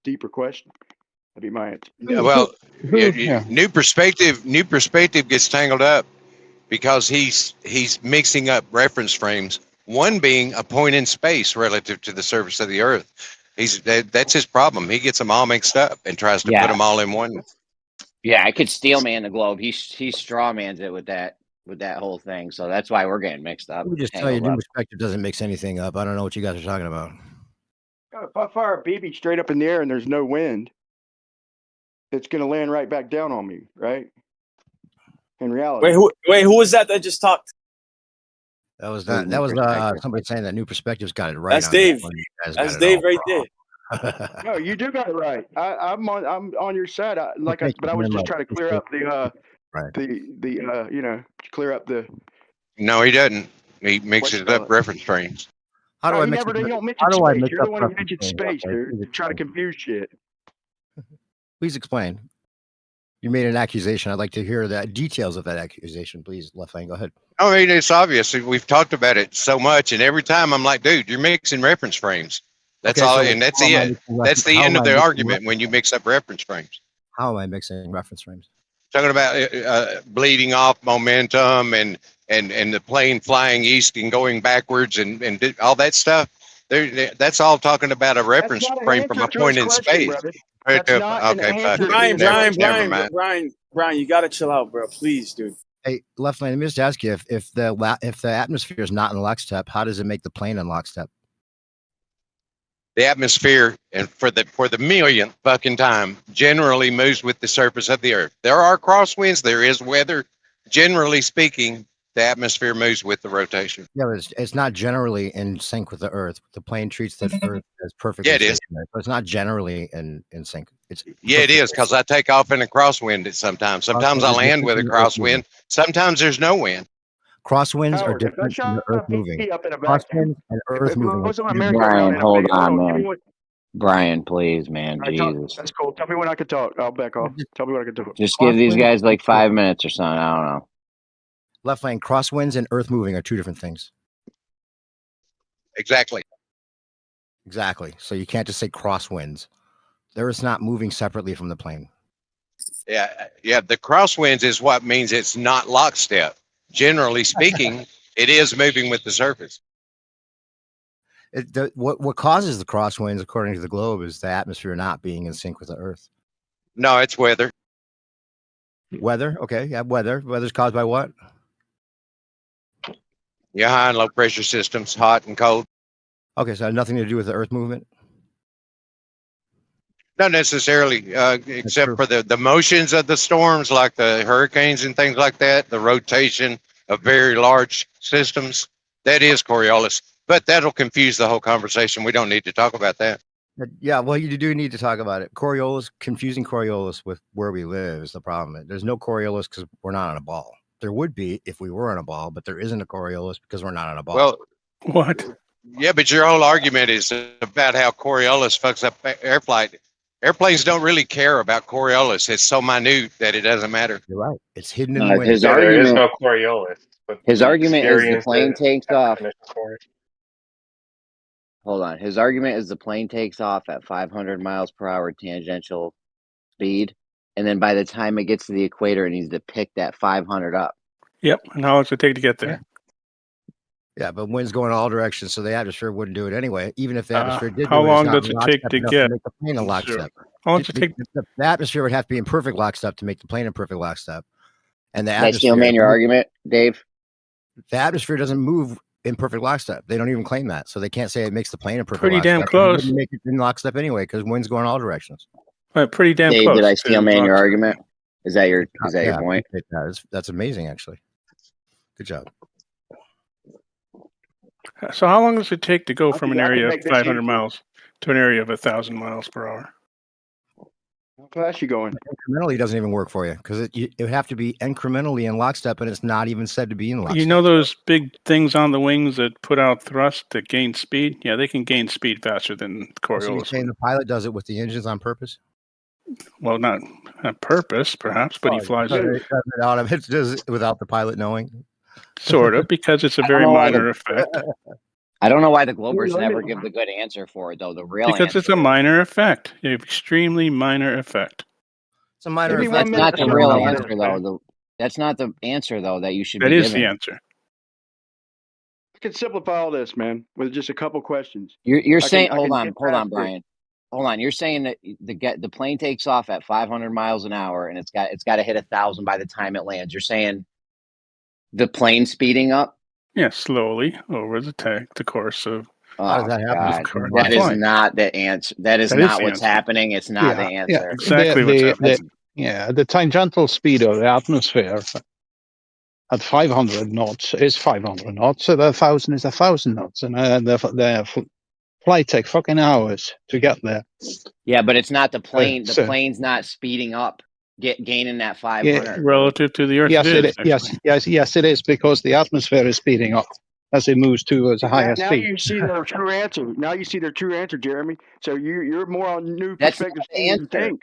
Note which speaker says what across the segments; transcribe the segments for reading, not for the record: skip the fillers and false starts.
Speaker 1: deeper question. That'd be my answer.
Speaker 2: Well, new perspective gets tangled up because he's mixing up reference frames. One being a point in space relative to the surface of the Earth. That's his problem. He gets them all mixed up and tries to put them all in one.
Speaker 3: Yeah, I could steel man the globe. He straw mans it with that whole thing. So that's why we're getting mixed up.
Speaker 4: Let me just tell you, new perspective doesn't mix anything up. I don't know what you guys are talking about.
Speaker 1: If I fire a BB straight up in the air and there's no wind, it's going to land right back down on me, right? In reality.
Speaker 5: Wait, who was that just talked?
Speaker 4: That was somebody saying that new perspective's got it right.
Speaker 5: That's Dave. That's Dave right there.
Speaker 1: No, you do got it right. I'm on your side. But I was just trying to clear up clear up the.
Speaker 2: No, he doesn't. He mixes it up reference frames.
Speaker 1: How do I mix it? You don't mention space. You're the one who mentioned space, dude. You're trying to confuse shit.
Speaker 4: Please explain. You made an accusation. I'd like to hear the details of that accusation, please. Left Lane, go ahead.
Speaker 2: I mean, it's obvious. We've talked about it so much, and every time I'm like, dude, you're mixing reference frames. That's all, and that's it. That's the end of the argument when you mix up reference frames.
Speaker 4: How am I mixing reference frames?
Speaker 2: Talking about bleeding off momentum and the plane flying east and going backwards and all that stuff. That's all talking about a reference frame from a point in space.
Speaker 5: Brian, you gotta chill out, bro. Please, dude.
Speaker 4: Hey, Left Lane, let me just ask you: if the atmosphere is not in lockstep, how does it make the plane in lockstep?
Speaker 2: The atmosphere, and for the millionth fucking time, generally moves with the surface of the Earth. There are crosswinds. There is weather. Generally speaking, the atmosphere moves with the rotation.
Speaker 4: Yeah, but it's not generally in sync with the Earth. The plane treats the Earth as perfectly.
Speaker 2: Yeah, it is.
Speaker 4: But it's not generally in sync.
Speaker 2: It is, because I take off in a crosswind sometimes. Sometimes I land with a crosswind. Sometimes there's no wind.
Speaker 4: Crosswinds are different from the Earth moving. Crosswinds and Earth moving.
Speaker 3: Brian, hold on, man. Brian, please, man. Jesus.
Speaker 1: That's cool. Tell me when I can talk. I'll back off. Tell me when I can talk.
Speaker 3: Just give these guys like 5 minutes or something. I don't know.
Speaker 4: Left Lane, crosswinds and Earth moving are two different things.
Speaker 2: Exactly.
Speaker 4: So you can't just say crosswinds. The Earth's not moving separately from the plane.
Speaker 2: Yeah. The crosswinds is what means it's not lockstep. Generally speaking, it is moving with the surface.
Speaker 4: What causes the crosswinds, according to the globe, is the atmosphere not being in sync with the Earth.
Speaker 2: No, it's weather.
Speaker 4: Weather? Okay, yeah, weather. Weather's caused by what?
Speaker 2: Yeah, high and low pressure systems, hot and cold.
Speaker 4: Okay, so nothing to do with the Earth movement?
Speaker 2: Not necessarily, except for the motions of the storms, like the hurricanes and things like that, the rotation of very large systems. That is Coriolis, but that'll confuse the whole conversation. We don't need to talk about that.
Speaker 4: Yeah, well, you do need to talk about it. Coriolis, confusing Coriolis with where we live is the problem. There's no Coriolis because we're not on a ball. There would be if we were on a ball, but there isn't a Coriolis because we're not on a ball.
Speaker 2: Well,
Speaker 6: what?
Speaker 2: Yeah, but your whole argument is about how Coriolis fucks up air flight. Airplanes don't really care about Coriolis. It's so minute that it doesn't matter.
Speaker 4: You're right. It's hidden in the wind.
Speaker 7: There is no Coriolis.
Speaker 3: His argument is the plane takes off. Hold on. His argument is the plane takes off at 500 miles per hour tangential speed, and then by the time it gets to the equator, it needs to pick that 500 up.
Speaker 6: Yep. And how long does it take to get there?
Speaker 4: Yeah, but wind's going all directions, so the atmosphere wouldn't do it anyway. Even if the atmosphere did,
Speaker 6: how long does it take to get?
Speaker 4: Make the plane in lockstep.
Speaker 6: How long does it take?
Speaker 4: The atmosphere would have to be in perfect lockstep to make the plane in perfect lockstep. And the
Speaker 3: atmosphere. That's still man your argument, Dave.
Speaker 4: The atmosphere doesn't move in perfect lockstep. They don't even claim that, so they can't say it makes the plane in perfect.
Speaker 6: Pretty
Speaker 4: lockstep.
Speaker 6: Damn close.
Speaker 4: It make it in lockstep anyway because wind's going all directions.
Speaker 6: Right, pretty damn
Speaker 3: Dave,
Speaker 6: close.
Speaker 3: Did I steel man your argument? Is that your point?
Speaker 4: That's amazing, actually. Good job.
Speaker 6: So how long does it take to go from an area of 500 miles to an area of 1,000 miles per hour?
Speaker 1: How fast you going?
Speaker 4: Incrementally doesn't even work for you because it would have to be incrementally in lockstep, and it's not even said to be in lockstep.
Speaker 6: You know those big things on the wings that put out thrust that gain speed? Yeah, they can gain speed faster than Coriolis.
Speaker 4: So you're saying the pilot does it with the engines on purpose?
Speaker 6: Well, not on purpose, perhaps, but he flies it.
Speaker 4: It does without the pilot knowing.
Speaker 6: Sort of, because it's a very minor effect.
Speaker 3: I don't know why the Globers
Speaker 1: Let me-
Speaker 3: never give the good answer for it, though. The real
Speaker 6: Because
Speaker 3: answer
Speaker 6: it's a
Speaker 3: is-
Speaker 6: minor effect, an extremely minor effect.
Speaker 4: It's a minor
Speaker 1: Give me
Speaker 4: effect.
Speaker 1: one
Speaker 3: That's
Speaker 1: minute
Speaker 3: not
Speaker 1: to
Speaker 3: the
Speaker 1: shut
Speaker 3: real
Speaker 1: up,
Speaker 3: answer,
Speaker 1: man.
Speaker 3: though. That's not the answer, though, that you should
Speaker 6: That
Speaker 3: be
Speaker 6: is
Speaker 3: given.
Speaker 6: the answer.
Speaker 1: I can simplify all this, man, with just a couple questions.
Speaker 3: You're
Speaker 1: I can-
Speaker 3: saying,
Speaker 1: I
Speaker 3: hold
Speaker 1: can
Speaker 3: on,
Speaker 1: get
Speaker 3: hold
Speaker 1: past
Speaker 3: on,
Speaker 1: it.
Speaker 3: Brian. Hold on. You're saying that the plane takes off at 500 miles an hour and it's got to hit 1,000 by the time it lands. You're saying the plane speeding up?
Speaker 6: Yeah, slowly over the course of.
Speaker 4: How does that happen?
Speaker 3: God, that is not the answer. That is not what's happening. It's not the answer.
Speaker 6: Exactly what's happening.
Speaker 8: The tangential speed of the atmosphere at 500 knots is 500 knots. So the 1,000 is 1,000 knots, and the flight takes fucking hours to get there.
Speaker 3: Yeah, but it's not the plane. The plane's not speeding up, gaining that 500
Speaker 6: relative to the Earth.
Speaker 8: Yes, yes, it is, because the atmosphere is speeding up as it moves towards a higher
Speaker 1: Now
Speaker 8: speed.
Speaker 1: you see their true answer. Now you see their true answer, Jeremy. So you're more on new
Speaker 3: That's
Speaker 1: perspective
Speaker 3: not the
Speaker 1: than you
Speaker 3: answer.
Speaker 1: think.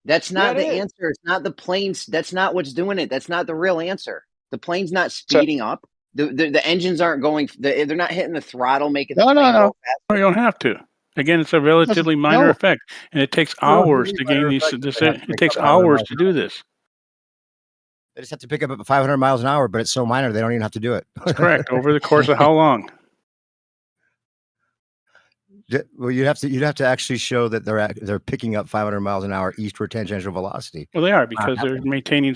Speaker 3: That's not
Speaker 1: Yeah,
Speaker 3: the
Speaker 1: it is.
Speaker 3: answer. It's not the planes. That's not what's doing it. That's not the real answer. The plane's not speeding up. The engines aren't going. They're not hitting the throttle, making the plane go faster.
Speaker 6: No, you don't have to. Again, it's a relatively minor effect, and it takes hours to gain these. It takes hours to do this.
Speaker 4: They just have to pick up at 500 miles an hour, but it's so minor they don't even have to do it.
Speaker 6: That's correct. Over the course of how long?
Speaker 4: Well, you'd have to actually show that they're picking up 500 miles an hour eastward tangential velocity.
Speaker 6: Well, they are, because they're maintaining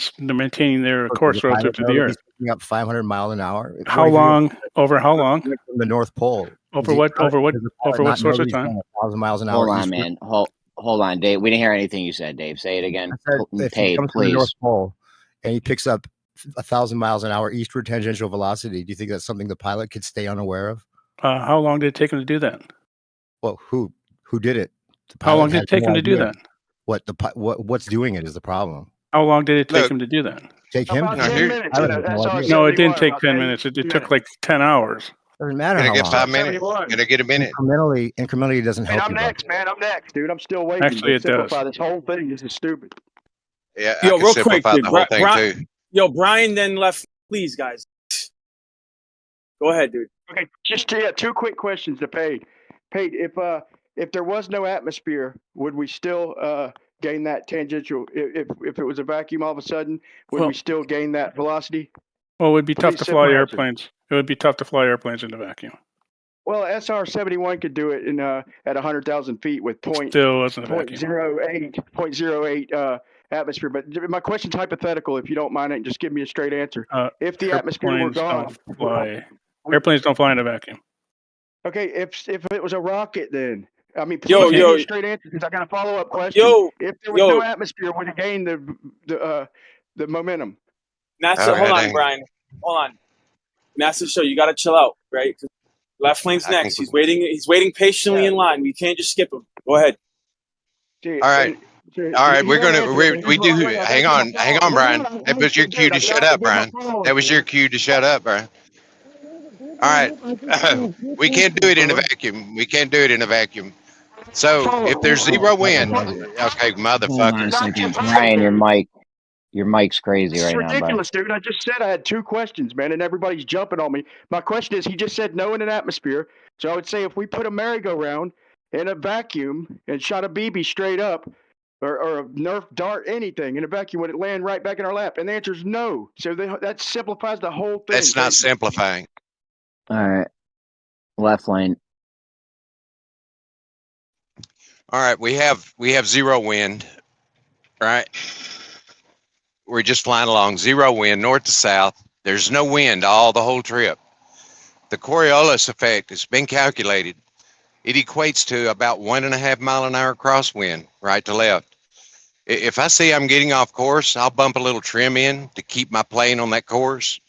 Speaker 6: their course relative to the Earth.
Speaker 4: Picking up 500 miles an hour.
Speaker 6: How long? Over how long?
Speaker 4: From the North Pole.
Speaker 6: Over what source of time?
Speaker 4: 1,000 miles an hour.
Speaker 3: Hold on, man. Hold on, Dave. We didn't hear anything you said, Dave. Say it again.
Speaker 4: If he comes from the North Pole and he picks up 1,000 miles an hour eastward tangential velocity, do you think that's something the pilot could stay unaware of?
Speaker 6: How long did it take him to do that?
Speaker 4: Well, who did it?
Speaker 6: How long did it take him to do that?
Speaker 4: What's doing it is the problem.
Speaker 6: How long did it take him to do that?
Speaker 4: Take him?
Speaker 6: No, it didn't take 10 minutes. It took like 10 hours.
Speaker 4: Doesn't matter.
Speaker 2: Gonna
Speaker 4: how
Speaker 2: get
Speaker 4: long.
Speaker 2: 5 minutes. Gonna get a minute.
Speaker 4: Incrementally doesn't help.
Speaker 1: I'm next, man. I'm next, dude. I'm still waiting.
Speaker 6: Actually, it does.
Speaker 1: This whole thing. This is stupid.
Speaker 2: Yeah,
Speaker 5: Yo,
Speaker 2: I can
Speaker 5: real quick,
Speaker 2: simplify
Speaker 5: dude.
Speaker 2: the whole thing too.
Speaker 5: Yo, Brian then left. Please, guys. Go ahead, dude.
Speaker 1: Okay, just two quick questions to Pate. Pate, if there was no atmosphere, would we still gain that tangential? If it was a vacuum, all of a sudden, would we still gain that velocity?
Speaker 6: Well, it would be tough to fly airplanes. It would be tough to fly airplanes in a vacuum.
Speaker 1: Well, SR-71 could do it at 100,000 feet with
Speaker 6: Still wasn't a vacuum.
Speaker 1: 0.08 atmosphere. But my question's hypothetical. If you don't mind it, just give me a straight answer. If the atmosphere were gone,
Speaker 6: airplanes don't fly in a vacuum.
Speaker 1: Okay, if it was a rocket, then I mean,
Speaker 5: give me
Speaker 1: a straight answer, because I got a follow-up question. If there was no atmosphere, would it gain the momentum?
Speaker 5: NASA, hold on, Brian. Hold on. NASAShill, you got to chill out, right? Left lane's next. He's waiting. He's waiting patiently in line. We can't just skip him. Go ahead.
Speaker 2: All right. All right, we do. Hang on, Brian. That was your cue to shut up, Brian. That was your cue to shut up, Brian. All right. We can't do it in a vacuum. We can't do it in a vacuum. So if there's zero wind, okay, motherfucker.
Speaker 3: Brian, your mic's crazy right now.
Speaker 1: It's ridiculous, dude. I just said I had two questions, man, and everybody's jumping on me. My question is, he just said no in an atmosphere. So I would say if we put a merry-go-round in a vacuum and shot a BB straight up, or a Nerf dart, anything in a vacuum, would it land right back in our lap? And the answer is no. So that simplifies the whole thing.
Speaker 2: That's not simplifying.
Speaker 3: All right. Left lane.
Speaker 2: All right, we have zero wind, right? We're just flying along, zero wind, north to south. There's no wind the whole trip. The Coriolis effect has been calculated. It equates to about 1.5 mile an hour crosswind, right to left. If I see I'm getting off course, I'll bump a little trim in to keep my plane on that course.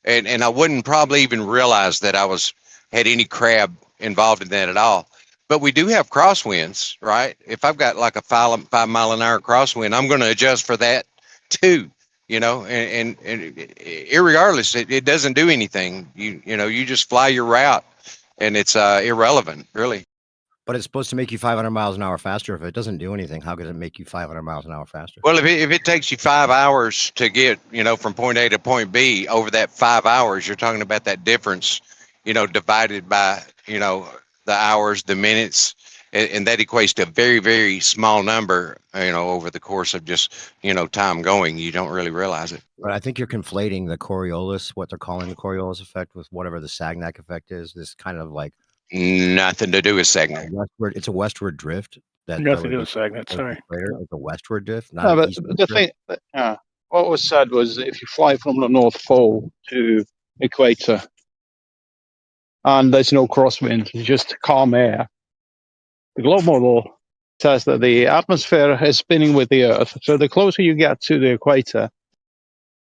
Speaker 2: And I wouldn't probably even realize that I had any crab involved in that at all. But we do have crosswinds, right? If I've got like a 5 mile an hour crosswind, I'm going to adjust for that too, and irregardless, it doesn't do anything. You just fly your route, and it's irrelevant, really.
Speaker 4: But it's supposed to make you 500 miles an hour faster. If it doesn't do anything, how could it make you 500 miles an hour faster?
Speaker 2: Well, if it takes you 5 hours to get, from point A to point B, over that 5 hours, you're talking about that difference divided by, the hours, the minutes, and that equates to a very, very small number, over the course of just, time going. You don't really realize it.
Speaker 4: But I think you're conflating the Coriolis, what they're calling the Coriolis effect, with whatever the Sagnac effect is. This kind of like
Speaker 2: nothing to do with Sagnac.
Speaker 4: It's a westward drift.
Speaker 6: Nothing to do with Sagnac. Sorry,
Speaker 4: it's a westward drift. Not
Speaker 8: but the thing, what was said was if you fly from the North Pole to equator, and there's no crosswind, it's just calm air. The globe model says that the atmosphere is spinning with the Earth. So the closer you get to the equator,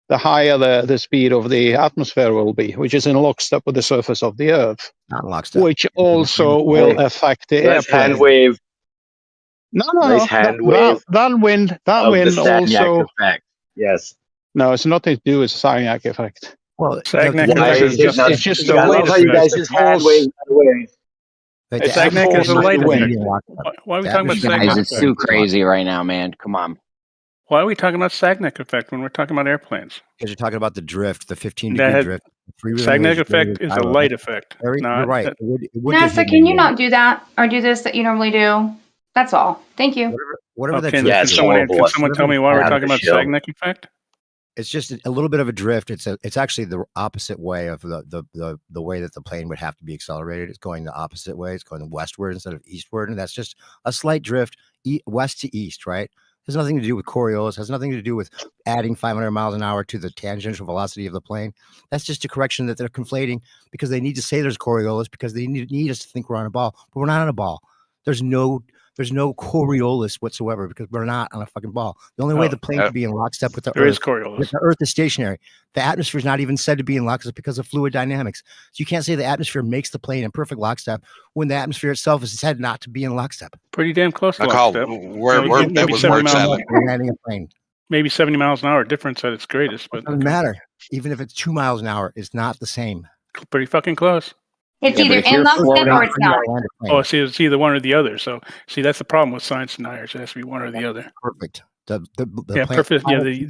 Speaker 8: the higher the speed of the atmosphere will be, which is in lockstep with the surface of the Earth.
Speaker 4: Not lockstep.
Speaker 8: Which also will affect the airplane.
Speaker 9: Hand wave.
Speaker 8: No.
Speaker 9: Hand wave.
Speaker 8: That wind also.
Speaker 9: Effect. Yes.
Speaker 8: No, it's nothing to do with the Sagnac effect.
Speaker 4: Well,
Speaker 6: Sagnac
Speaker 8: it's just a
Speaker 9: I love how you guys just hand wave that away.
Speaker 6: Sagnac is a light effect. Why are we talking about Sagnac?
Speaker 3: It's too crazy right now, man. Come on.
Speaker 6: Why are we talking about Sagnac effect when we're talking about airplanes?
Speaker 4: Because you're talking about the drift, the 15-degree drift.
Speaker 6: Sagnac effect is a light effect.
Speaker 4: You're right.
Speaker 10: NASA, can you not do that or do this that you normally do? That's all. Thank you.
Speaker 4: Whatever
Speaker 6: can someone tell me why we're talking about Sagnac effect?
Speaker 4: It's just a little bit of a drift. It's actually the opposite way of the way that the plane would have to be accelerated. It's going the opposite way. It's going westward instead of eastward, and that's just a slight drift west to east, right? It has nothing to do with Coriolis. Has nothing to do with adding 500 miles an hour to the tangential velocity of the plane. That's just a correction that they're conflating because they need to say there's Coriolis because they need us to think we're on a ball, but we're not on a ball. There's no Coriolis whatsoever because we're not on a fucking ball. The only way the plane can be in lockstep with the Earth
Speaker 6: is Coriolis.
Speaker 4: If the Earth is stationary. The atmosphere is not even said to be in lockstep because of fluid dynamics. So you can't say the atmosphere makes the plane in perfect lockstep when the atmosphere itself is said not to be in lockstep.
Speaker 6: Pretty damn close to lockstep.
Speaker 4: Landing a plane.
Speaker 6: Maybe 70 miles an hour difference at its greatest, but
Speaker 4: it doesn't matter. Even if it's 2 miles an hour, it's not the same.
Speaker 6: Pretty fucking close.
Speaker 10: It's either in lockstep or it's not.
Speaker 6: Oh, see, it's either one or the other. So, see, that's the problem with science deniers. It has to be one or the other.
Speaker 4: Perfect.
Speaker 6: Perfect. Yeah, the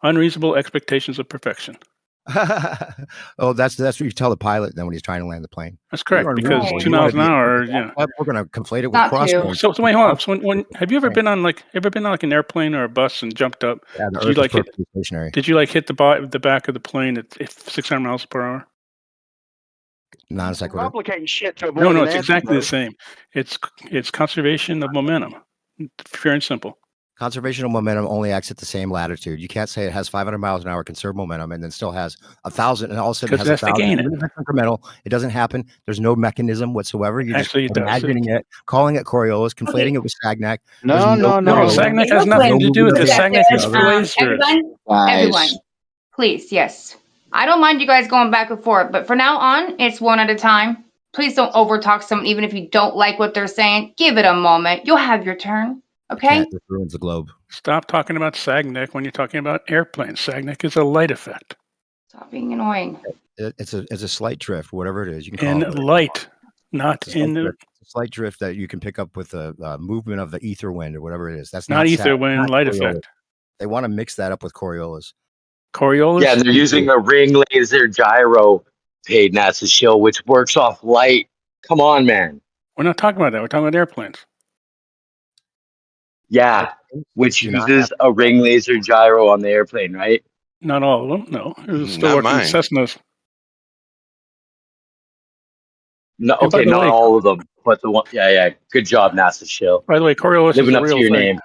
Speaker 6: unreasonable expectations of perfection.
Speaker 4: Oh, that's what you tell the pilot then when he's trying to land the plane.
Speaker 6: That's correct because 2 miles an hour. Yeah,
Speaker 4: we're going to conflate it with crosswind.
Speaker 6: So wait, hold on. So when have you ever been on like an airplane or a bus and jumped up?
Speaker 4: Yeah,
Speaker 6: did you hit the back of the plane at 600 miles per hour?
Speaker 4: Non sequitur.
Speaker 1: Complicating shit to avoid.
Speaker 6: No, it's exactly the same. It's conservation of momentum. Pure and simple.
Speaker 4: Conservation of momentum only acts at the same latitude. You can't say it has 500 miles an hour conserved momentum and then still has 1,000 and all of a sudden it has 1,000. Incremental. It doesn't happen. There's no mechanism whatsoever. You're just imagining it, calling it Coriolis, conflating it with Sagnac.
Speaker 8: No.
Speaker 6: Sagnac has nothing to do with this. Sagnac is
Speaker 10: everyone, please, yes. I don't mind you guys going back and forth, but from now on, it's one at a time. Please don't overtalk someone, even if you don't like what they're saying. Give it a moment. You'll have your turn. Okay.
Speaker 4: This ruins the globe.
Speaker 6: Stop talking about Sagnac when you're talking about airplanes. Sagnac is a light effect.
Speaker 10: Stop being annoying.
Speaker 4: It's a slight drift, whatever it is. You can call it
Speaker 6: light, not in the
Speaker 4: slight drift that you can pick up with the movement of the ether wind or whatever it is. That's
Speaker 6: not ether wind, light effect.
Speaker 4: They want to mix that up with Coriolis.
Speaker 6: Coriolis?
Speaker 9: Yeah, they're using a ring laser gyro paid NASAShill, which works off light. Come on, man.
Speaker 6: We're not talking about that. We're talking about airplanes.
Speaker 9: Yeah, which uses a ring laser gyro on the airplane, right?
Speaker 6: Not all of them, no. It's still working with Cessnas.
Speaker 9: No, okay, not all of them, but the one. Yeah. Good job, NASAShill.
Speaker 6: By the way, Coriolis
Speaker 9: living
Speaker 6: is
Speaker 9: up
Speaker 6: a real
Speaker 9: to your
Speaker 6: thing.
Speaker 9: name.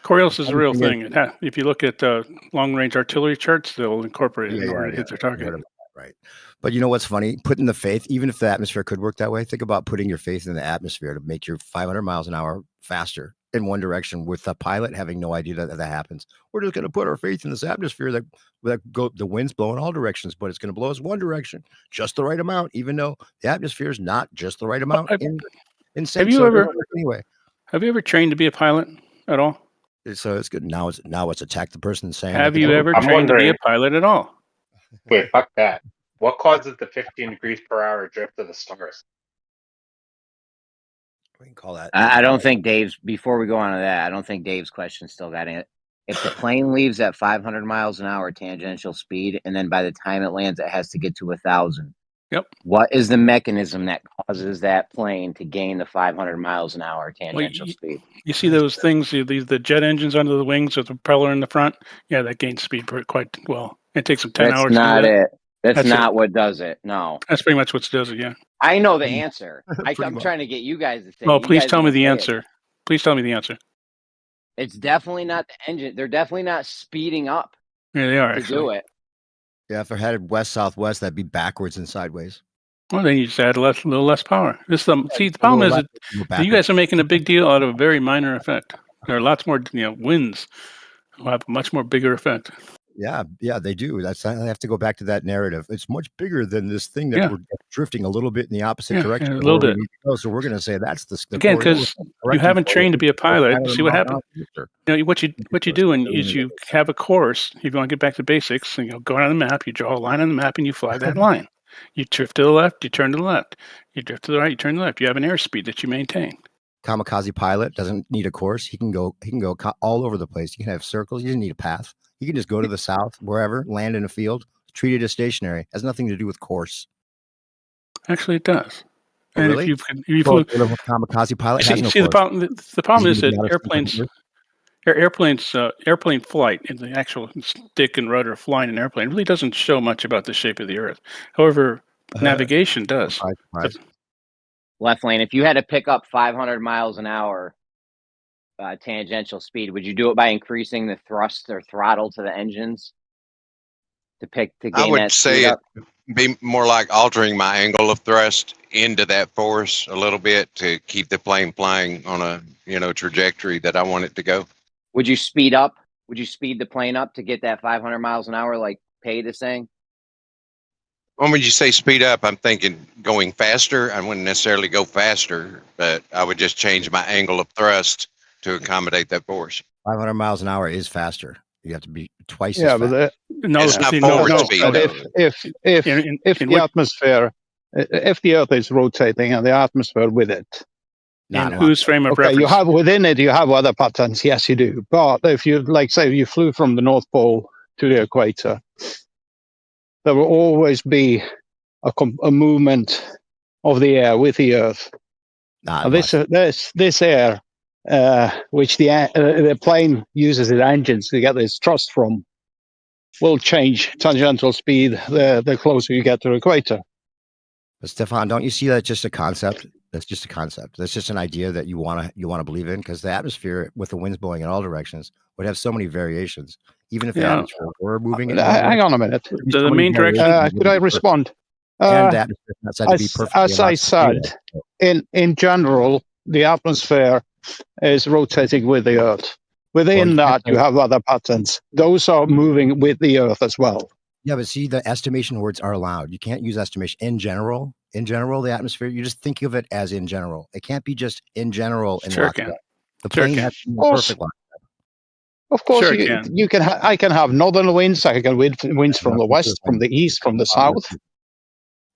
Speaker 6: Coriolis is a real thing. If you look at long-range artillery charts, they'll incorporate it in order to hit their target.
Speaker 4: Right. But you know what's funny? Putting the faith, even if the atmosphere could work that way, think about putting your faith in the atmosphere to make your 500 miles an hour faster in one direction with the pilot having no idea that happens. We're just going to put our faith in this atmosphere that the wind's blowing all directions, but it's going to blow us one direction, just the right amount, even though the atmosphere is not just the right amount.
Speaker 6: Have you ever trained to be a pilot at all?
Speaker 4: So it's good. Now it's attack the person saying.
Speaker 6: Have you ever trained to be a pilot at all?
Speaker 7: Wait, fuck that. What causes the 15 degrees per hour drift of the stars?
Speaker 4: We can call that.
Speaker 3: I don't think Dave's. Before we go on to that, I don't think Dave's question still got If the plane leaves at 500 miles an hour tangential speed, and then by the time it lands, it has to get to 1,000.
Speaker 6: Yep.
Speaker 3: What is the mechanism that causes that plane to gain the 500 miles an hour tangential speed?
Speaker 6: You see those things, the jet engines under the wings with the propeller in the front? Yeah, that gains speed quite well. It takes them 10 hours to do that.
Speaker 3: That's not it. That's not what does it. No.
Speaker 6: That's pretty much what does it, yeah.
Speaker 3: I know the answer. I'm trying to get you guys to say.
Speaker 6: Well, please tell me the answer. Please tell me the answer.
Speaker 3: It's definitely not the engine. They're definitely not speeding up.
Speaker 6: Yeah, they are
Speaker 3: to
Speaker 6: actually.
Speaker 3: do it.
Speaker 4: Yeah, if they're headed west-southwest, that'd be backwards and sideways.
Speaker 6: Well, then you just add a little less power. See, the problem is that you guys are making a big deal out of a very minor effect. There are lots more, winds will have a much more bigger effect.
Speaker 4: Yeah, they do. I have to go back to that narrative. It's much bigger than this thing that we're drifting a little bit in the opposite direction.
Speaker 6: A little bit.
Speaker 4: So we're going to say that's the
Speaker 6: again, because you haven't trained to be a pilot. See what happens. What you do is you have a course. If you want to get back to basics, and go on the map. You draw a line on the map, and you fly that line. You drift to the left. You turn to the left. You drift to the right. You turn to the left. You have an airspeed that you maintain.
Speaker 4: Kamikaze pilot doesn't need a course. He can go all over the place. You can have circles. You doesn't need a path. You can just go to the south, wherever, land in a field, treat it as stationary. It has nothing to do with course.
Speaker 6: Actually, it does.
Speaker 4: Oh,
Speaker 6: and
Speaker 4: really?
Speaker 6: if you flew
Speaker 4: kamikaze pilot,
Speaker 6: the problem is that airplane flight and the actual stick and rudder flying an airplane really doesn't show much about the shape of the Earth. However, navigation does.
Speaker 3: Left lane. If you had to pick up 500 miles an hour tangential speed, would you do it by increasing the thrust or throttle to the engines to gain
Speaker 2: I would
Speaker 3: that
Speaker 2: say
Speaker 3: speed up?
Speaker 2: be more like altering my angle of thrust into that force a little bit to keep the plane flying on a trajectory that I want it to go.
Speaker 3: Would you speed up? Would you speed the plane up to get that 500 miles an hour like Pate is saying?
Speaker 2: Well, when you say speed up, I'm thinking going faster. I wouldn't necessarily go faster, but I would just change my angle of thrust to accommodate that force.
Speaker 4: 500 miles an hour is faster. You have to be twice
Speaker 8: as
Speaker 4: fast.
Speaker 8: But
Speaker 2: it's not forward speed. If
Speaker 8: the atmosphere, if the Earth is rotating and the atmosphere with it,
Speaker 6: in whose frame of reference?
Speaker 8: You have within it, you have weather patterns. Yes, you do. But if you say you flew from the North Pole to the equator, there will always be a movement of the air with the Earth. This air, which the plane uses its engines to get this thrust from, will change tangential speed the closer you get to the equator.
Speaker 4: But Stefan, don't you see that just a concept? That's just a concept. That's just an idea that you want to believe in, because the atmosphere with the winds blowing in all directions would have so many variations. Even if the atmosphere were moving in
Speaker 8: hang on a minute.
Speaker 6: The main direction.
Speaker 8: Could I respond? As I said, in general, the atmosphere is rotating with the Earth. Within that, you have other patterns. Those are moving with the Earth as well.
Speaker 4: Yeah, but see, the estimation words are allowed. You can't use estimation in general. In general, the atmosphere, you just think of it as in general. It can't be just in general.
Speaker 6: Sure can.
Speaker 4: The plane has to be perfect lockstep.
Speaker 8: Of course, you can. I can have northern winds. I can winds from the west, from the east, from the south.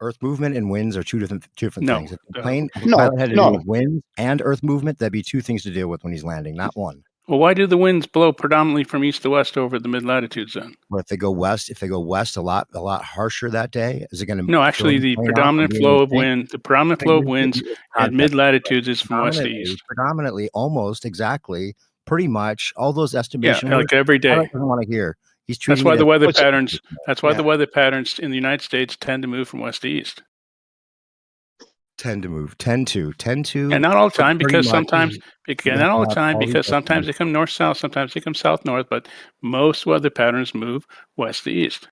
Speaker 4: Earth movement and winds are two different things. If the pilot had to do with winds and earth movement, that'd be two things to deal with when he's landing, not one.
Speaker 6: Well, why do the winds blow predominantly from east to west over the mid latitudes then?
Speaker 4: Well, if they go west a lot harsher that day, is it going to?
Speaker 6: No, actually, the predominant flow of winds at mid latitudes is from west to east.
Speaker 4: Predominantly, almost exactly, pretty much all those estimations.
Speaker 6: Yeah, like every day.
Speaker 4: I don't want to hear.
Speaker 6: That's why the weather patterns. That's why the weather patterns in the United States tend to move from west to east.
Speaker 4: Tend to,
Speaker 6: and not all the time, because sometimes they come north south, sometimes they come south north, but most weather patterns move west to east.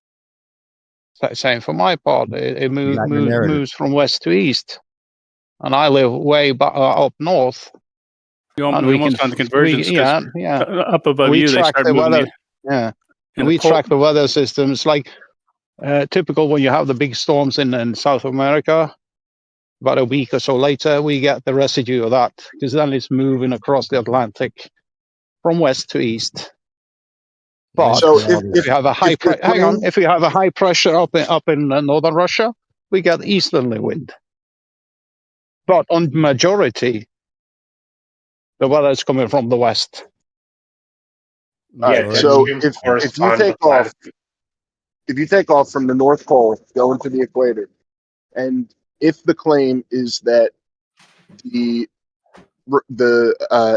Speaker 8: Same for my part. It moves from west to east, and I live way up north.
Speaker 6: You almost on the convergence. Up above
Speaker 8: we
Speaker 6: you,
Speaker 8: track
Speaker 6: they start moving.
Speaker 8: We track the weather systems like typical when you have the big storms in South America. About a week or so later, we get the residue of that, because then it's moving across the Atlantic from west to east. But
Speaker 11: so
Speaker 8: if you have a high pressure up in northern Russia, we get easterly wind. But on majority, the weather is coming from the west.
Speaker 7: Yeah,
Speaker 1: So if you take off from the North Pole going to the equator, and if the claim is that the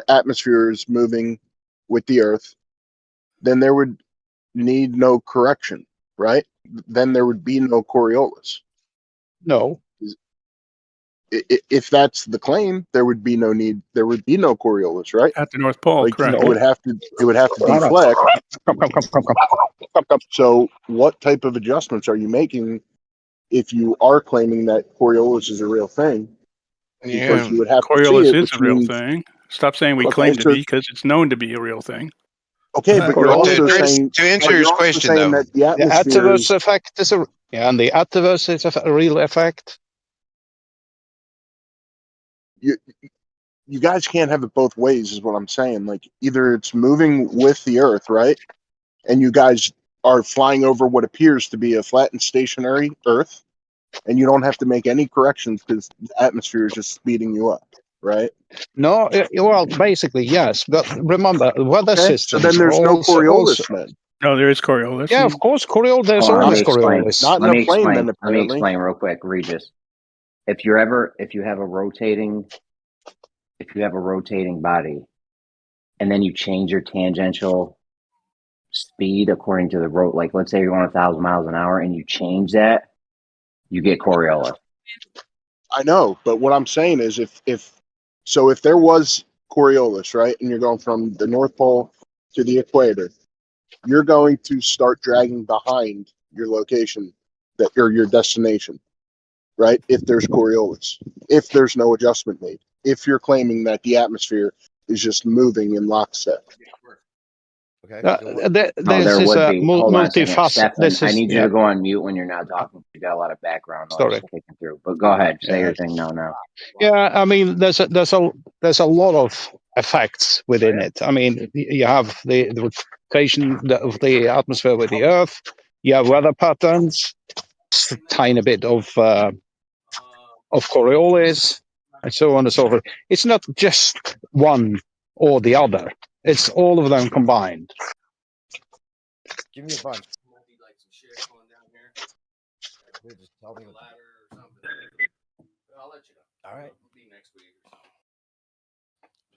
Speaker 1: atmosphere is moving with the Earth, then there would need no correction, right? Then there would be no Coriolis.
Speaker 8: No.
Speaker 1: If that's the claim, there would be no need. There would be no Coriolis, right?
Speaker 6: At the North Pole,
Speaker 1: like,
Speaker 6: correct?
Speaker 1: It would have to deflect. So, what type of adjustments are you making if you are claiming that Coriolis is a real thing? Because you would have
Speaker 6: Coriolis
Speaker 1: to see it,
Speaker 6: is a real thing. Stop saying we claim to be, because it's known to be a real thing.
Speaker 1: Okay, but you're also saying
Speaker 2: to answer his question though,
Speaker 1: that the atmosphere
Speaker 8: adverse effect is and the adverse is a real effect.
Speaker 1: You guys can't have it both ways, is what I'm saying. Like, either it's moving with the Earth, right? And you guys are flying over what appears to be a flat and stationary Earth, and you don't have to make any corrections because the atmosphere is just speeding you up, right?
Speaker 8: No, well, basically, yes. But remember, weather systems.
Speaker 1: So then there's no Coriolis then.
Speaker 6: No, there is Coriolis.
Speaker 8: Yeah, of course, Coriolis. There's always Coriolis.
Speaker 3: Let me explain real quick, Regis. If you have a rotating body, and then you change your tangential speed according to the road, like let's say you're going 1,000 miles an hour, and you change that, you get Coriolis.
Speaker 1: I know, but what I'm saying is, if there was Coriolis, right, and you're going from the North Pole to the equator, you're going to start dragging behind your location or your destination, right? If there's Coriolis, if there's no adjustment made, if you're claiming that the atmosphere is just moving in lockstep.
Speaker 3: Okay. There would be. Hold on a second. Stefan, I need you to go on mute when you're not talking. You got a lot of background noise kicking through. But go ahead, say your thing. No.
Speaker 8: Yeah, I mean, there's a lot of effects within it. I mean, you have the rotation of the atmosphere with the Earth. You have weather patterns, a tiny bit of Coriolis, and so on and so forth. It's not just one or the other. It's all of them combined.
Speaker 4: Give me a bunch. Just tell me I'll let you know. All right.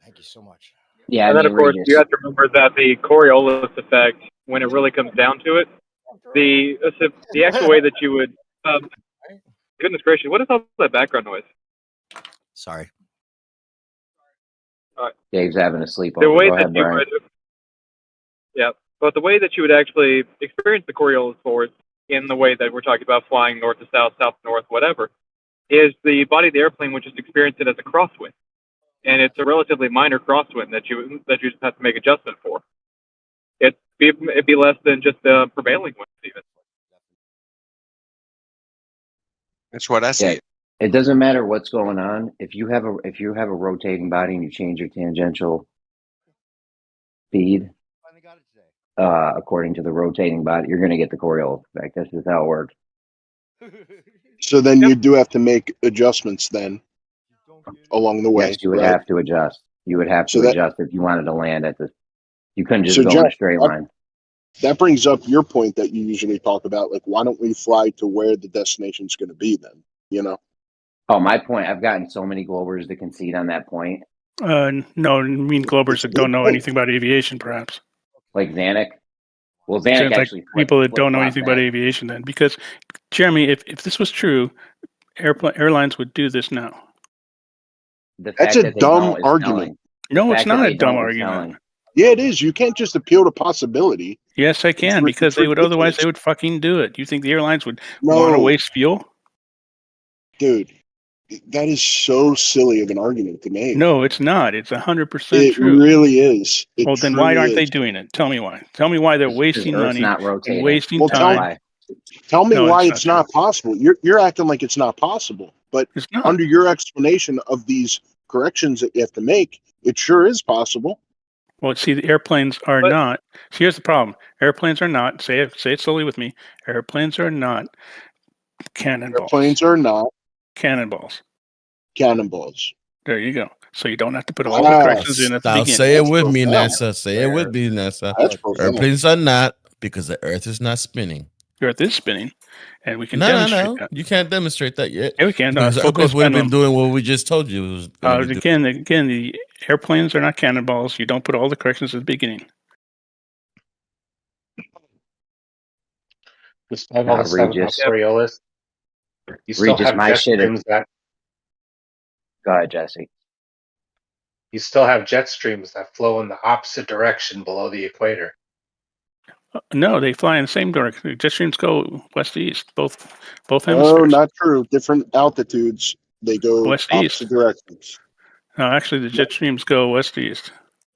Speaker 4: Thank you so much.
Speaker 3: Yeah,
Speaker 11: and then of course you have to remember that the Coriolis effect, when it really comes down to it, the actual way that you would, goodness gracious, what is all that background noise?
Speaker 4: Sorry.
Speaker 3: Dave's having a sleepover.
Speaker 11: The way
Speaker 3: Go ahead, Brian.
Speaker 11: But the way that you would actually experience the Coriolis force in the way that we're talking about flying north to south, south to north, whatever, is the body of the airplane would just experience it as a crosswind. And it's a relatively minor crosswind that you just have to make adjustment for. It'd be less than just the prevailing wind even.
Speaker 2: That's what I see.
Speaker 3: It doesn't matter what's going on. If you have a rotating body and you change your tangential speed according to the rotating body, you're going to get the Coriolis effect. This is how it works.
Speaker 1: So then you do have to make adjustments then along the way.
Speaker 3: Yes, you would have to adjust. You would have to adjust if you wanted to land at the. You couldn't just go in a straight line.
Speaker 1: That brings up your point that you usually talk about. Like, why don't we fly to where the destination's going to be then? You know.
Speaker 3: Oh, my point. I've gotten so many Globers to concede on that point.
Speaker 6: No, I mean Globers that don't know anything about aviation, perhaps.
Speaker 3: Like Zanuck. Well, Zanuck actually
Speaker 6: people that don't know anything about aviation then, because Jeremy, if this was true, airlines would do this now.
Speaker 1: That's a dumb argument.
Speaker 6: No, it's not a dumb argument.
Speaker 1: Yeah, it is. You can't just appeal to possibility.
Speaker 6: Yes, I can, because they would fucking do it. You think the airlines would want to waste fuel?
Speaker 1: Dude, that is so silly of an argument to make.
Speaker 6: No, it's not. It's 100% true.
Speaker 1: It really is.
Speaker 6: Well, then why aren't they doing it? Tell me why. Tell me why they're wasting money and wasting time.
Speaker 1: Tell me why it's not possible. You're acting like it's not possible. But under your explanation of these corrections that you have to make, it sure is possible.
Speaker 6: Well, see, the airplanes are not. See, here's the problem. Airplanes are not. Say it slowly with me. Airplanes are not cannonballs.
Speaker 1: Airplanes are not
Speaker 6: cannonballs.
Speaker 1: Cannonballs.
Speaker 6: There you go. So you don't have to put all the corrections in at the beginning.
Speaker 12: Say it with me, NASA. Say it with me, NASA. Airplanes are not, because the Earth is not spinning.
Speaker 6: The Earth is spinning, and we can demonstrate that.
Speaker 12: You can't demonstrate that yet.
Speaker 6: Yeah, we can.
Speaker 12: Because airplanes would have been doing what we just told you. It was
Speaker 6: again, the airplanes are not cannonballs. You don't put all the corrections at the beginning.
Speaker 7: Despite all the stuff about Coriolis, you still have jet streams that.
Speaker 3: Go ahead, Jesse.
Speaker 7: You still have jet streams that flow in the opposite direction below the equator.
Speaker 6: No, they fly in the same direction. Jet streams go west to east, both hemispheres.
Speaker 13: No, not true. Different altitudes. They go
Speaker 6: west to
Speaker 13: opposite directions.
Speaker 6: No, actually, the jet streams go west to east.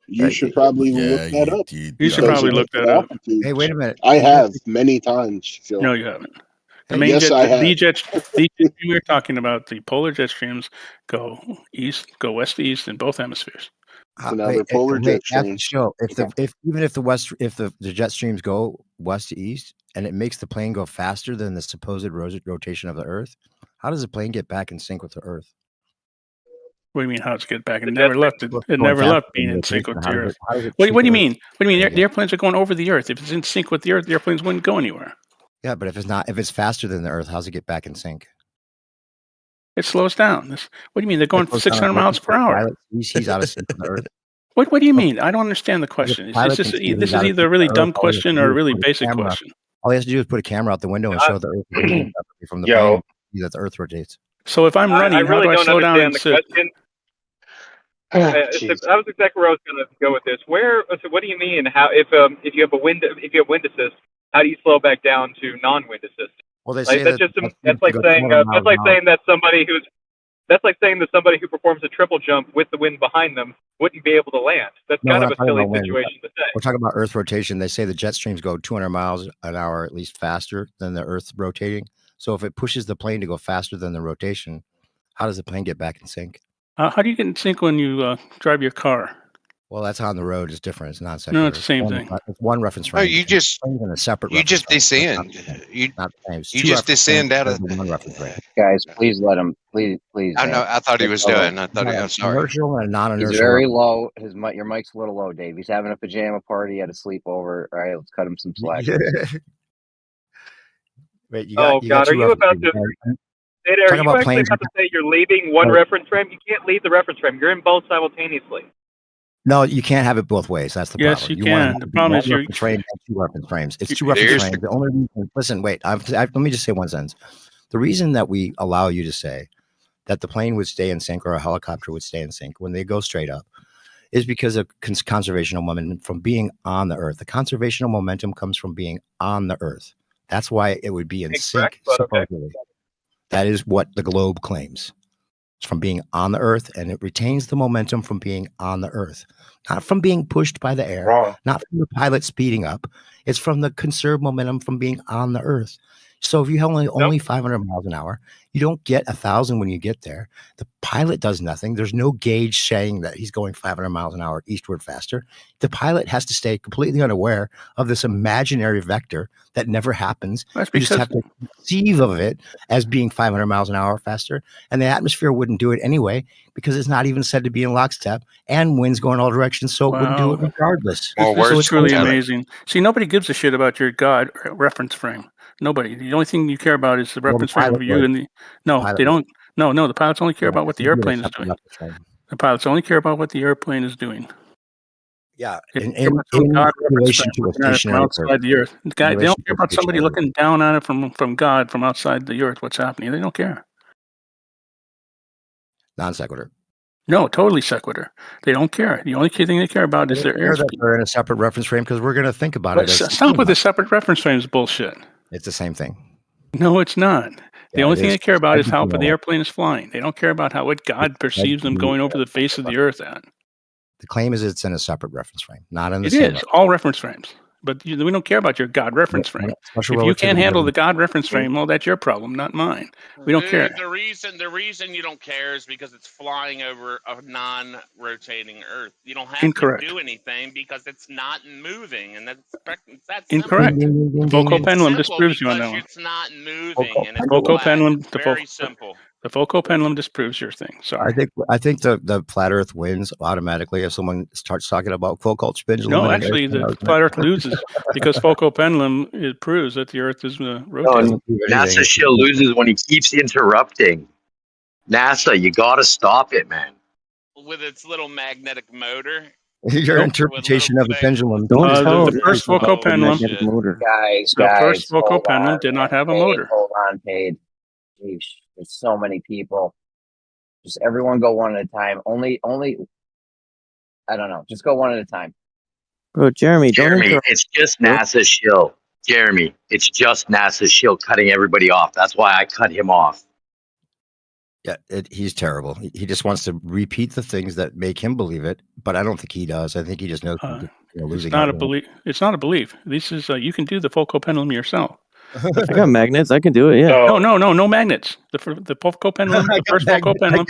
Speaker 13: You should probably look that up.
Speaker 6: You should probably look that up.
Speaker 4: Hey, wait a minute.
Speaker 13: I have many times. Joe.
Speaker 6: No, you haven't. The
Speaker 13: Hey,
Speaker 6: main
Speaker 13: yes, I have.
Speaker 6: the jet stream we're talking about, the polar jet streams go west to east in both hemispheres.
Speaker 13: Polar jet streams.
Speaker 4: Show if the jet streams go west to east and it makes the plane go faster than the supposed rotation of the Earth, how does the plane get back in sync with the Earth?
Speaker 6: What do you mean? How does it get back? It never left. It never left being in sync with the Earth. What do you mean? What do you mean? The airplanes are going over the Earth. If it's in sync with the Earth, the airplanes wouldn't go anywhere.
Speaker 4: Yeah, but if it's faster than the Earth, how does it get back in sync?
Speaker 6: It slows down. What do you mean? They're going 600 miles per hour.
Speaker 4: He's out of sync with the Earth.
Speaker 6: What do you mean? I don't understand the question. This is either a really dumb question or a really basic question.
Speaker 4: All he has to do is put a camera out the window and show the Earth from the plane that the Earth rotates.
Speaker 6: So if I'm running, how do I slow down and sit?
Speaker 11: That was exactly where I was going to go with this. So what do you mean? How if you have wind assist, how do you slow back down to non-wind assist?
Speaker 4: Well, they say
Speaker 11: that's like saying that somebody who performs a triple jump with the wind behind them wouldn't be able to land. That's kind of a silly situation to say.
Speaker 4: We're talking about Earth rotation. They say the jet streams go 200 miles an hour at least faster than the Earth rotating. So if it pushes the plane to go faster than the rotation, how does the plane get back in sync?
Speaker 6: How do you get in sync when you drive your car?
Speaker 4: Well, that's on the road. It's different. It's not
Speaker 6: No, it's the same thing.
Speaker 4: It's one reference frame.
Speaker 2: Oh, you just descend. You just descend out of
Speaker 4: one reference frame.
Speaker 3: Guys, please let him. Please.
Speaker 2: I know. I thought he was done. I'm sorry.
Speaker 4: Inertial and non-inertial.
Speaker 3: He's very low. Your mic's a little low, Dave. He's having a pajama party at a sleepover. All right, let's cut him some slack.
Speaker 4: Wait,
Speaker 11: are you about to? Are you actually about to say you're leaving one reference frame? You can't leave the reference frame. You're in both simultaneously.
Speaker 4: No, you can't have it both ways. That's the problem.
Speaker 6: Yes, you can. The problem is
Speaker 4: two reference frames. It's two reference frames. The only reason, listen, wait. Let me just say one sentence. The reason that we allow you to say that the plane would stay in sync or a helicopter would stay in sync when they go straight up is because of conservational momentum from being on the Earth. The conservational momentum comes from being on the Earth. That's why it would be in sync. Supposedly. That is what the globe claims. It's from being on the Earth, and it retains the momentum from being on the Earth, not from being pushed by the air, not from the pilot speeding up. It's from the conserved momentum from being on the Earth. So if you have only 500 miles an hour, you don't get 1,000 when you get there. The pilot does nothing. There's no gauge saying that he's going 500 miles an hour eastward faster. The pilot has to stay completely unaware of this imaginary vector that never happens. You just have to conceive of it as being 500 miles an hour faster. And the atmosphere wouldn't do it anyway because it's not even said to be in lockstep and winds going all directions. So it wouldn't do it regardless.
Speaker 6: So it's really amazing. See, nobody gives a shit about your God reference frame. Nobody. The only thing you care about is the reference frame of you and the. No, they don't. No. The pilots only care about what the airplane is doing. The pilots only care about what the airplane is doing.
Speaker 4: Yeah, in relation to a stationary
Speaker 6: outside the Earth. They don't care about somebody looking down on it from God from outside the Earth. What's happening? They don't care.
Speaker 4: Non sequitur.
Speaker 6: No, totally sequitur. They don't care. The only thing they care about is their airspeed.
Speaker 4: They're in a separate reference frame because we're going to think about it.
Speaker 6: Stop with the separate reference frames bullshit.
Speaker 4: It's the same thing.
Speaker 6: No, it's not. The only thing they care about is how the airplane is flying. They don't care about what God perceives them going over the face of the Earth at.
Speaker 4: The claim is it's in a separate reference frame, not in the
Speaker 6: same. It is all reference frames. But we don't care about your God reference frame. If you can't handle the God reference frame, well, that's your problem, not mine. We don't care.
Speaker 14: The reason you don't care is because it's flying over a non-rotating Earth. You don't have to do anything because it's not moving, and that's
Speaker 6: incorrect. The Focal pendulum disproves you on that one.
Speaker 14: It's not moving, and
Speaker 6: Focal pendulum.
Speaker 14: Very simple.
Speaker 6: The Foucault pendulum disproves your thing. Sorry.
Speaker 4: I think the flat Earth wins automatically if someone starts talking about Foucault pendulum.
Speaker 6: No, actually, the flat Earth loses because Foucault pendulum it proves that the Earth is rotating.
Speaker 9: No, NASAShill loses when he keeps interrupting. NASA, you got to stop it, man.
Speaker 14: With its little magnetic motor.
Speaker 4: Your interpretation of the pendulum.
Speaker 6: The first Foucault pendulum,
Speaker 3: Guys,
Speaker 6: the first Foucault
Speaker 3: hold
Speaker 6: pendulum
Speaker 3: on,
Speaker 6: did not have a
Speaker 3: Paige,
Speaker 6: motor.
Speaker 3: Hold on, Paige. Jeez, there's so many people. Just everyone go one at a time. Only. I don't know. Just go one at a time.
Speaker 15: Bro, Jeremy,
Speaker 9: it's just NASAShill. Jeremy, it's just NASAShill cutting everybody off. That's why I cut him off.
Speaker 4: Yeah, he's terrible. He just wants to repeat the things that make him believe it, but I don't think he does. I think he just knows losing.
Speaker 6: It's not a belief. It's not a belief. This is you can do the Foucault pendulum yourself.
Speaker 15: I got magnets. I can do it. Yeah.
Speaker 6: No magnets. The Foucault pendulum, the first Foucault pendulum,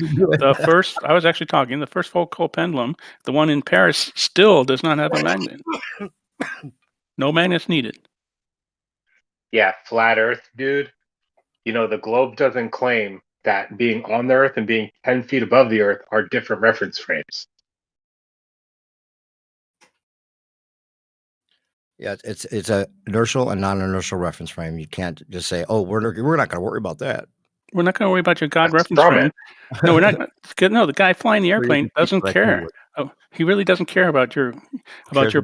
Speaker 6: I was actually talking. The first Foucault pendulum, the one in Paris, still does not have a magnet. No magnets needed.
Speaker 7: Yeah, flat Earth, dude. You know, the globe doesn't claim that being on the Earth and being 10 feet above the Earth are different reference frames.
Speaker 4: Yeah, it's a inertial and non-inertial reference frame. You can't just say, "Oh, we're not going to worry about that."
Speaker 6: We're not going to worry about your God reference frame. No, we're not. No, the guy flying the airplane doesn't care. Oh, he really doesn't care about your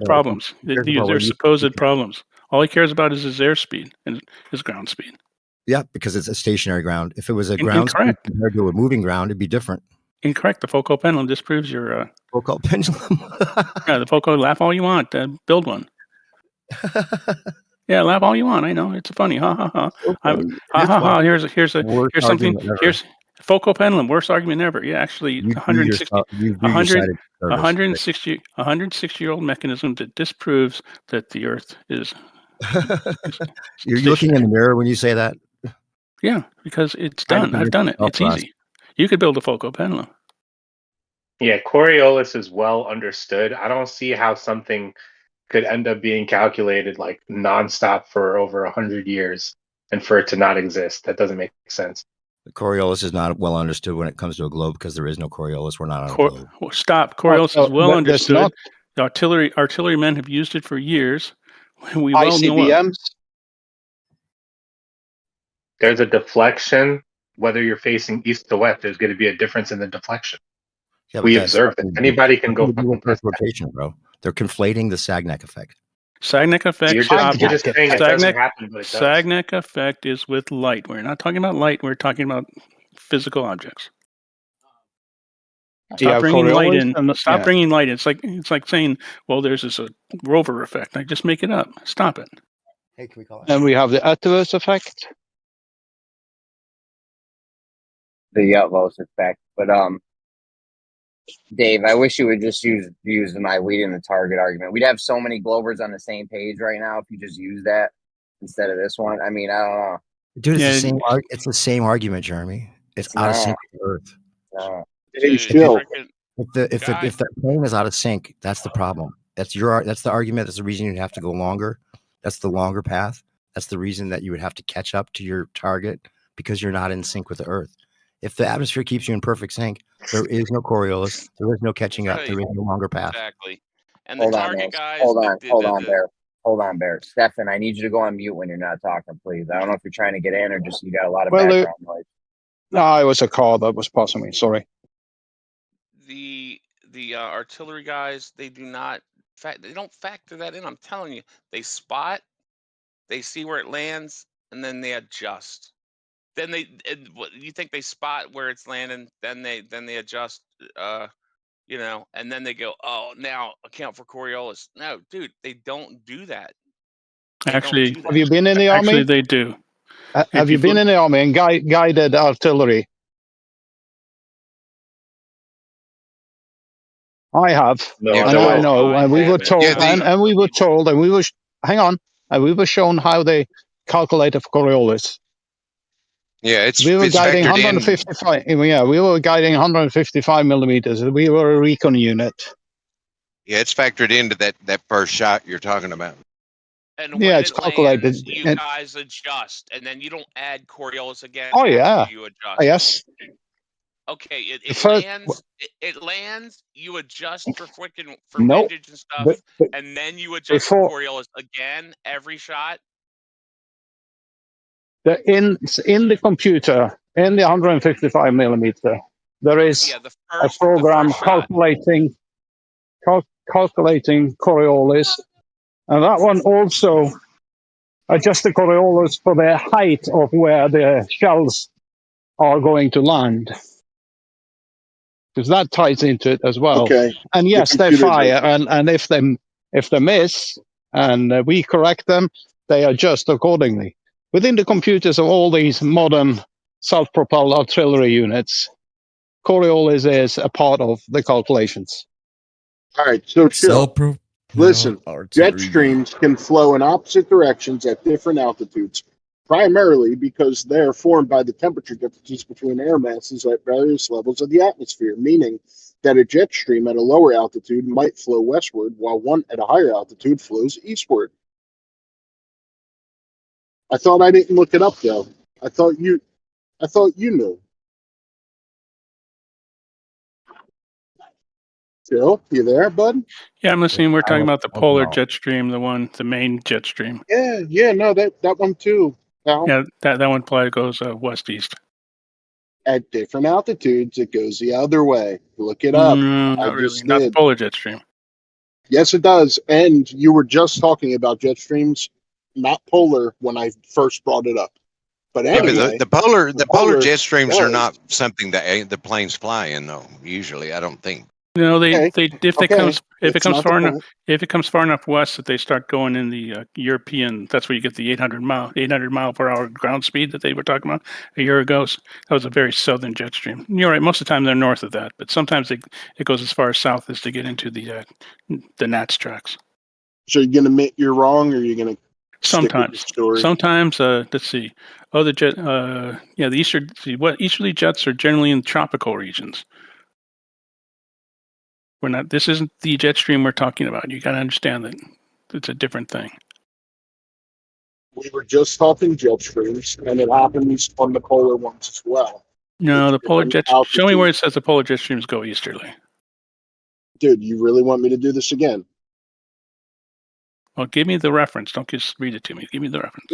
Speaker 6: problems. Your supposed problems. All he cares about is his airspeed and his ground speed.
Speaker 4: Yeah, because it's a stationary ground. If it was a ground speed compared to a moving ground, it'd be different.
Speaker 6: Incorrect. The Foucault pendulum disproves your
Speaker 4: Foucault pendulum.
Speaker 6: Yeah, the Foucault. Laugh all you want. Build one. Yeah, laugh all you want. I know it's funny. Ha ha ha. Ha ha ha. Here's something. Here's Foucault pendulum. Worst argument ever. Yeah, actually, 160-year-old mechanism that disproves that the Earth is.
Speaker 4: You're looking in the mirror when you say that.
Speaker 6: Yeah, because it's done. I've done it. It's easy. You could build a Foucault pendulum.
Speaker 7: Yeah, Coriolis is well understood. I don't see how something could end up being calculated like nonstop for over 100 years and for it to not exist. That doesn't make sense.
Speaker 4: The Coriolis is not well understood when it comes to a globe because there is no Coriolis. We're not on a globe.
Speaker 6: Stop. Coriolis is well understood. The artillery men have used it for years. We well know
Speaker 7: there's a deflection. Whether you're facing east to west, there's going to be a difference in the deflection. Yeah, we observe that. Anybody can go fucking press
Speaker 4: rotation, bro. They're conflating the Sagnac effect.
Speaker 6: Sagnac effect.
Speaker 7: You're just saying it doesn't happen, but it does.
Speaker 6: Sagnac effect is with light. We're not talking about light. We're talking about physical objects. Stop bringing light in. Stop bringing light in. It's like saying, well, there's this rover effect. I just make it up. Stop it.
Speaker 8: Hey, can we call it? And we have the Atverse effect.
Speaker 3: The utmost effect, but Dave, I wish you would just use my leading the target argument. We'd have so many Globers on the same page right now if you just use that instead of this one. I mean, I don't know.
Speaker 4: Dude, it's the same argument, Jeremy. It's out of sync with Earth.
Speaker 3: No.
Speaker 4: If the plane is out of sync, that's the problem. That's the argument. That's the reason you'd have to go longer. That's the longer path. That's the reason that you would have to catch up to your target because you're not in sync with the Earth. If the atmosphere keeps you in perfect sync, there is no Coriolis. There is no catching up. There is no longer path.
Speaker 14: Exactly. And the target guys.
Speaker 3: Hold on, Bear. Stefan, I need you to go on mute when you're not talking, please. I don't know if you're trying to get in or just you got a lot of background noise.
Speaker 8: No, it was a call that was passing me. Sorry.
Speaker 14: The artillery guys, they don't factor that in. I'm telling you, they spot, they see where it lands, and then they adjust. Then you think they spot where it's landing, then they adjust, and then they go, oh, now account for Coriolis. No, dude, they don't do that.
Speaker 8: Have you been in the army?
Speaker 6: Actually, they do.
Speaker 8: Have you been in the army and guided artillery? I have. I know. And we were told, and we were told, and we were and we were shown how they calculated for Coriolis.
Speaker 2: Yeah,
Speaker 8: we were guiding 155. Yeah, we were guiding 155 millimeters. We were a recon unit.
Speaker 2: Yeah, it's factored into that first shot you're talking about.
Speaker 14: And
Speaker 8: Yeah,
Speaker 14: when
Speaker 8: it's
Speaker 14: it
Speaker 8: calculated.
Speaker 14: lands, you guys adjust, and then you don't add Coriolis again
Speaker 8: Oh
Speaker 14: after
Speaker 8: yeah.
Speaker 14: you adjust.
Speaker 8: Yes.
Speaker 14: Okay, it lands. It lands. You adjust for
Speaker 8: No,
Speaker 14: windage and stuff,
Speaker 8: but
Speaker 14: and then you adjust for Coriolis again every shot.
Speaker 8: in the computer, in the 155 millimeter, there is a program calculating Coriolis, and that one also adjusts the Coriolis for the height of where the shells are going to land, because that ties into it as well.
Speaker 13: Okay.
Speaker 8: And yes, they fire, and if they miss and we correct them, they adjust accordingly. Within the computers of all these modern self-propelled artillery units, Coriolis is a part of the calculations.
Speaker 13: All right, so chill. Listen, jet streams can flow in opposite directions at different altitudes, primarily because they are formed by the temperature differences between air masses at various levels of the atmosphere, meaning that a jet stream at a lower altitude might flow westward, while one at a higher altitude flows eastward. I thought I didn't look it up, though. I thought you knew. Phil, you there, bud?
Speaker 6: Yeah, I'm listening. We're talking about the polar jet stream, the main jet stream.
Speaker 13: Yeah, no, that one too. Al.
Speaker 6: Yeah, that one probably goes west-east.
Speaker 13: At different altitudes, it goes the other way. Look it up.
Speaker 6: Not really. Not the polar jet stream.
Speaker 13: Yes, it does. And you were just talking about jet streams, not polar, when I first brought it up. But anyway,
Speaker 2: yeah, but the polar jet streams are not something that the planes fly in, though. Usually, I don't think.
Speaker 6: No, if it comes far enough west that they start going in the European, that's where you get the 800 mile per hour ground speed that they were talking about a year ago. So that was a very southern jet stream. You're right. Most of the time they're north of that, but sometimes it goes as far south as to get into the Nats tracks.
Speaker 13: So you're gonna admit you're wrong, or you're gonna
Speaker 6: sometimes. Let's see. Oh, the jet. The easterly jets are generally in tropical regions. This isn't the jet stream we're talking about. You got to understand that it's a different thing.
Speaker 13: We were just talking jet streams, and it happens on the polar ones as well.
Speaker 6: No, the polar jet. Show me where it says the polar jet streams go easterly.
Speaker 13: Dude, you really want me to do this again?
Speaker 6: Well, give me the reference. Don't just read it to me. Give me the reference.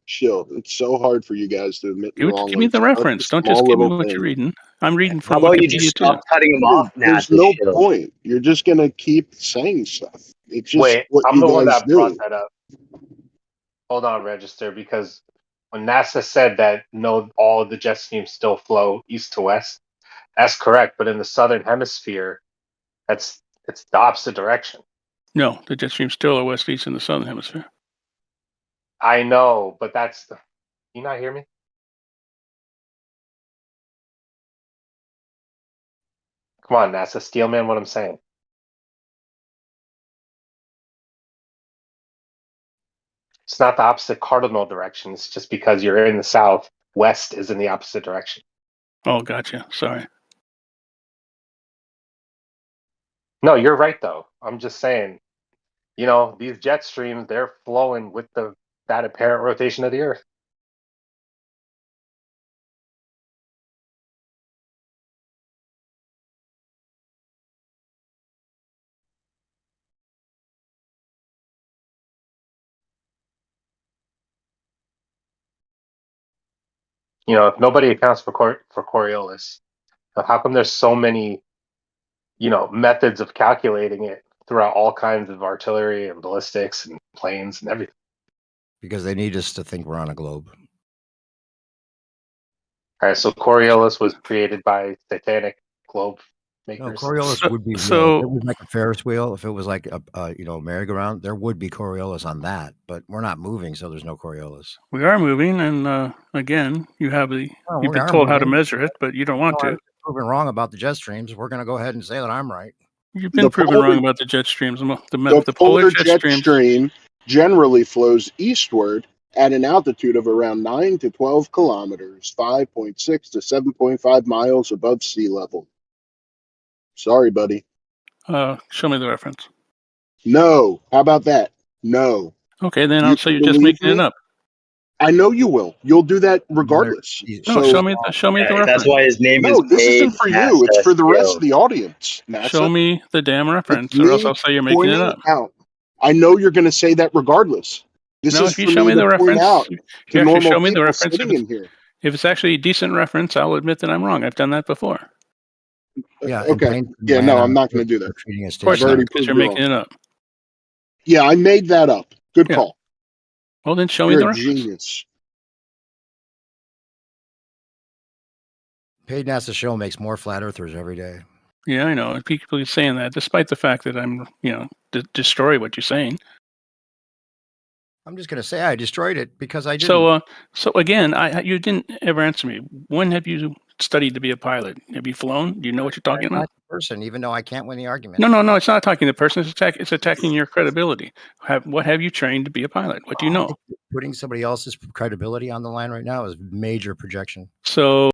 Speaker 13: Chill. It's so hard for you guys to admit you're wrong.
Speaker 6: Give me the reference. Don't just give me what you're reading. I'm reading from
Speaker 9: How about
Speaker 6: Wikipedia
Speaker 9: you just stop cutting them off,
Speaker 13: There's no point. You're just going to keep saying stuff. It's just what
Speaker 7: I'm
Speaker 13: you
Speaker 7: the one
Speaker 13: guys
Speaker 7: that
Speaker 13: do.
Speaker 7: brought that up. Hold on, Register, because when NASA said that all of the jet streams still flow east to west, that's correct. But in the southern hemisphere, it's the opposite direction.
Speaker 6: No, the jet streams still are west-east in the southern hemisphere.
Speaker 7: I know, but you not hear me? Come on, NASA, Steelman, what I'm saying. It's not the opposite cardinal direction. It's just because you're in the south, west is in the opposite direction.
Speaker 6: Oh, gotcha. Sorry.
Speaker 7: No, you're right, though. I'm just saying, these jet streams, they're flowing with that apparent rotation of the Earth. If nobody accounts for Coriolis, how come there's so many, methods of calculating it throughout all kinds of artillery and ballistics and planes and everything?
Speaker 4: Because they need us to think we're on a globe.
Speaker 7: All right, so Coriolis was created by Titanic globe makers.
Speaker 4: No, Coriolis would be real. If it was like a Ferris wheel, if it was like a merry-go-round, there would be Coriolis on that. But we're not moving, so there's no Coriolis.
Speaker 6: We are moving, and again, you've been told how to measure it, but you don't want to.
Speaker 4: I've proven wrong about the jet streams. We're going to go ahead and say that I'm right.
Speaker 6: You've been proven wrong about the jet streams.
Speaker 13: The polar jet stream generally flows eastward at an altitude of around 9 to 12 kilometers, 5.6 to 7.5 miles above sea level. Sorry, buddy.
Speaker 6: Show me the reference.
Speaker 13: No. How about that? No.
Speaker 6: Okay, then
Speaker 13: You
Speaker 6: so you're
Speaker 13: can
Speaker 6: just
Speaker 13: believe
Speaker 6: making it
Speaker 13: me?
Speaker 6: up.
Speaker 13: I know you will. You'll do that regardless.
Speaker 6: No,
Speaker 13: So
Speaker 6: show me the reference.
Speaker 9: That's why his name is
Speaker 13: no, this isn't for you. It's for the rest of
Speaker 9: NASAShill.
Speaker 13: the audience. NASA.
Speaker 6: Show me the damn reference,
Speaker 13: It's
Speaker 6: or else
Speaker 13: me
Speaker 6: I'll say you're making it
Speaker 13: pointing
Speaker 6: up.
Speaker 13: out. I know you're going to say that regardless. This
Speaker 6: No,
Speaker 13: is
Speaker 6: if you
Speaker 13: for
Speaker 6: show
Speaker 13: me
Speaker 6: me
Speaker 13: to
Speaker 6: the
Speaker 13: point
Speaker 6: reference,
Speaker 13: out
Speaker 6: if
Speaker 13: to
Speaker 6: you actually
Speaker 13: normal
Speaker 6: show me the
Speaker 13: people
Speaker 6: reference,
Speaker 13: sitting in here.
Speaker 6: if it's actually a decent reference, I'll admit that I'm wrong. I've done that before.
Speaker 4: Yeah.
Speaker 13: Okay. Yeah, no, I'm not going to do that.
Speaker 6: Of course
Speaker 13: I've already
Speaker 6: not, because
Speaker 13: proved
Speaker 6: you're
Speaker 13: you
Speaker 6: making
Speaker 13: wrong.
Speaker 6: it up.
Speaker 13: Yeah, I made that up. Good
Speaker 6: Yeah.
Speaker 13: call.
Speaker 6: Well, then show me
Speaker 13: You're
Speaker 6: the
Speaker 13: a
Speaker 6: reference.
Speaker 13: genius.
Speaker 4: Paid NASA Shill makes more flat earthers every day.
Speaker 6: Yeah, I know. People are saying that, despite the fact that I'm, destroy what you're saying.
Speaker 4: I'm just going to say I destroyed it because I didn't.
Speaker 6: So again, you didn't ever answer me. When have you studied to be a pilot? Have you flown? Do you know what you're talking
Speaker 4: I'm
Speaker 6: about?
Speaker 4: not the person, even though I can't win the argument.
Speaker 6: No. It's not attacking the person. It's attacking your credibility. What have you trained to be a pilot? What do you know?
Speaker 4: Putting somebody else's credibility on the line right now is major projection.
Speaker 6: So